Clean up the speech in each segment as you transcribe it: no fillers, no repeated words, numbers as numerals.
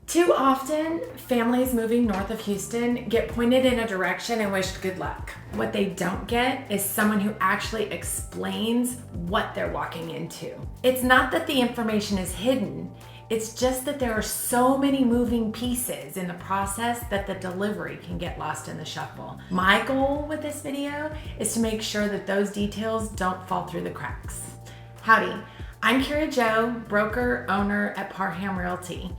Too often, families moving north of Houston get pointed in a direction and wished good luck. What they don't get is someone who actually explains what they're walking into. It's not that the information is hidden, it's just that there are so many moving pieces in the process that the delivery can get lost in the shuffle. My goal with this video is to make sure that those details don't fall through the cracks. Howdy, I'm Kara Jo, broker owner at Parham Realty.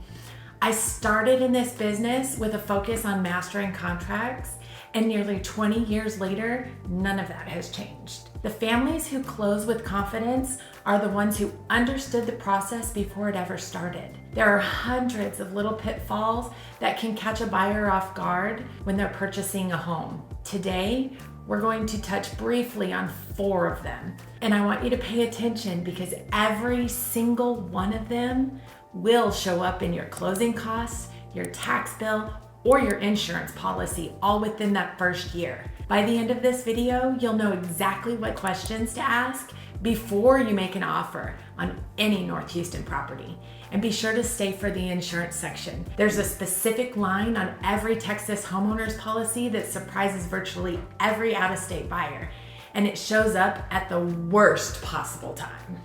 I started in this business with a focus on mastering contracts, and nearly 20 years later, none of that has changed. The families who close with confidence are the ones who understood the process before it ever started. There are hundreds of little pitfalls that can catch a buyer off guard when they're purchasing a home. Today, we're going to touch briefly on 4 of them, and I want you to pay attention because every single one of them will show up in your closing costs, your tax bill, or your insurance policy all within that first year. By the end of this video, you'll know exactly what questions to ask before you make an offer on any North Houston property. And be sure to stay for the insurance section. There's a specific line on every Texas homeowners policy that surprises virtually every out-of-state buyer, and it shows up at the worst possible time.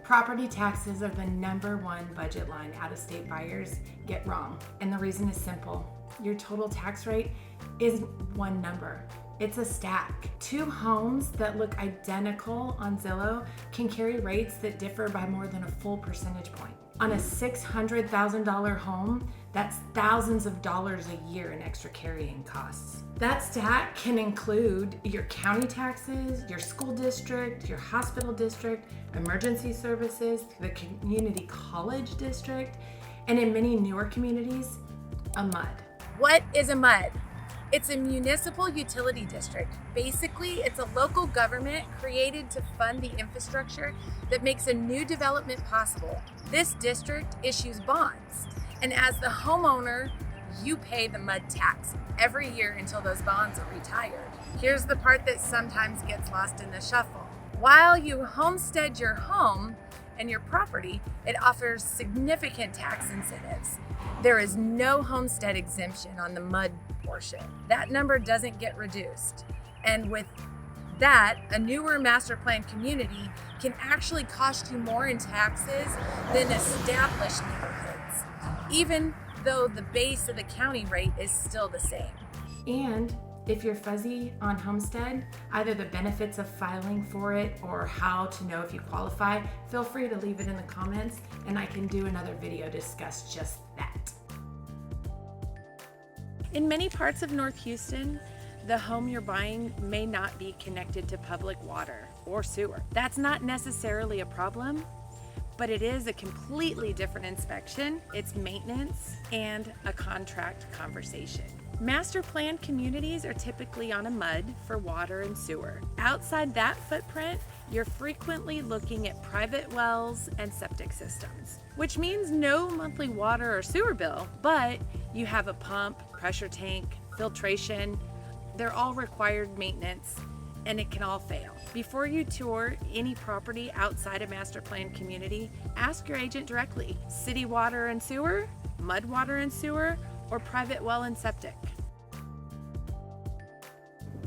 Property taxes are the #1 budget line out-of-state buyers get wrong. And the reason is simple. Your total tax rate is one number. It's a stack. 2 homes that look identical on Zillow can carry rates that differ by more than a full percentage point. On a $600,000 home, that's thousands of dollars a year in extra carrying costs. That stack can include your county taxes, your school district, your hospital district, emergency services, the community college district, and in many newer communities, a MUD. What is a MUD? It's a municipal utility district. Basically, it's a local government created to fund the infrastructure that makes a new development possible. This district issues bonds, and as the homeowner, you pay the MUD tax every year until those bonds are retired. Here's the part that sometimes gets lost in the shuffle. While you homestead your home and your property, it offers significant tax incentives. There is no homestead exemption on the MUD portion. That number doesn't get reduced. And with that, a newer master plan community can actually cost you more in taxes than established neighborhoods, even though the base of the county rate is still the same. And if you're fuzzy on homestead, either the benefits of filing for it or how to know if you qualify, feel free to leave it in the comments and I can do another video to discuss just that. In many parts of North Houston, the home you're buying may not be connected to public water or sewer. That's not necessarily a problem, but it is a completely different inspection, it's maintenance, and a contract conversation. Master plan communities are typically on a MUD for water and sewer. Outside that footprint, you're frequently looking at private wells and septic systems, which means no monthly water or sewer bill, but you have a pump, pressure tank, filtration. They're all required maintenance, and it can all fail. Before you tour any property outside a master plan community, ask your agent directly: city water and sewer, MUD water and sewer, or private well and septic.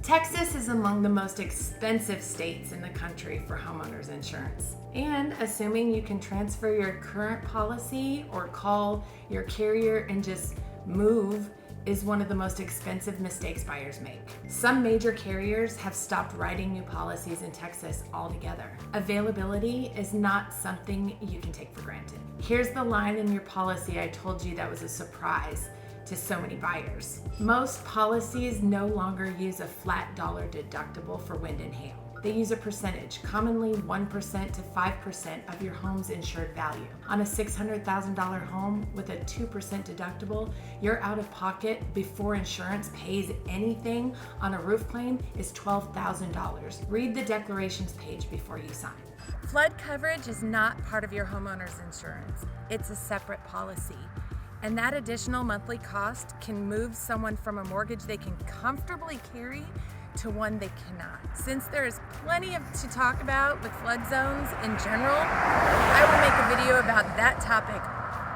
Texas is among the most expensive states in the country for homeowners insurance. And assuming you can transfer your current policy or call your carrier and just move is one of the most expensive mistakes buyers make. Some major carriers have stopped writing new policies in Texas altogether. Availability is not something you can take for granted. Here's the line in your policy I told you that was a surprise to so many buyers. Most policies no longer use a flat dollar deductible for wind and hail. They use a percentage, commonly 1% to 5% of your home's insured value. On a $600,000 home with a 2% deductible, your out-of-pocket before insurance pays anything on a roof claim is $12,000. Read the declarations page before you sign. Flood coverage is not part of your homeowner's insurance. It's a separate policy. And that additional monthly cost can move someone from a mortgage they can comfortably carry to one they cannot. Since there is plenty to talk about with flood zones in general, I will make a video about that topic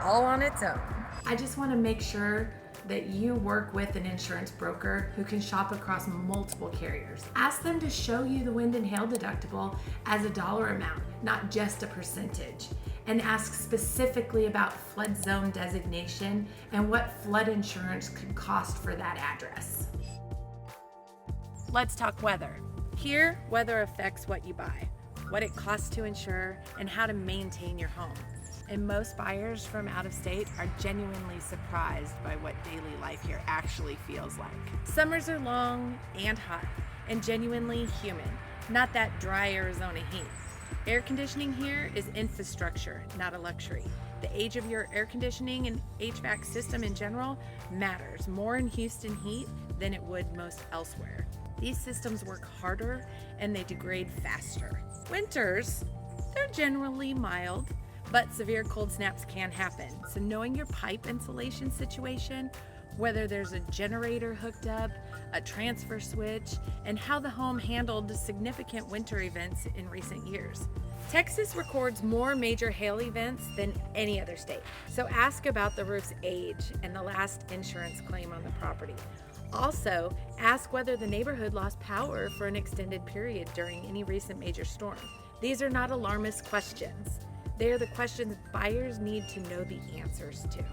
all on its own. I just want to make sure that you work with an insurance broker who can shop across multiple carriers. Ask them to show you the wind and hail deductible as a dollar amount, not just a percentage. And ask specifically about flood zone designation and what flood insurance could cost for that address. Let's talk weather. Here, weather affects what you buy, what it costs to insure, and how to maintain your home. And most buyers from out of state are genuinely surprised by what daily life here actually feels like. Summers are long and hot and genuinely humid, not that dry Arizona heat. Air conditioning here is infrastructure, not a luxury. The age of your air conditioning and HVAC system in general matters more in Houston heat than it would most elsewhere. These systems work harder and they degrade faster. Winters, they're generally mild, but severe cold snaps can happen. So knowing your pipe insulation situation, whether there's a generator hooked up, a transfer switch, and how the home handled significant winter events in recent years. Texas records more major hail events than any other state. So ask about the roof's age and the last insurance claim on the property. Also, ask whether the neighborhood lost power for an extended period during any recent major storm. These are not alarmist questions. They are the questions buyers need to know the answers to.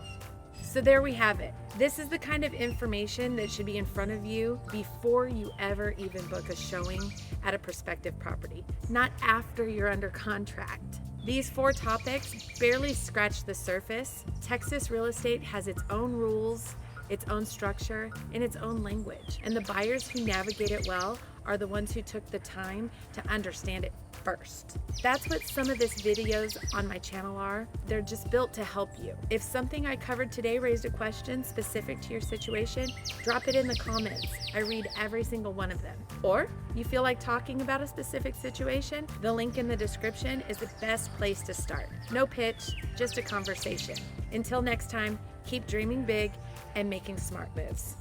So there we have it. This is the kind of information that should be in front of you before you ever even book a showing at a prospective property, not after you're under contract. These 4 topics barely scratch the surface. Texas real estate has its own rules, its own structure, and its own language. And the buyers who navigate it well are the ones who took the time to understand it first. That's what some of these videos on my channel are. They're just built to help you. If something I covered today raised a question specific to your situation, drop it in the comments. I read every single one of them. Or you feel like talking about a specific situation, the link in the description is the best place to start. No pitch, just a conversation. Until next time, keep dreaming big and making smart moves.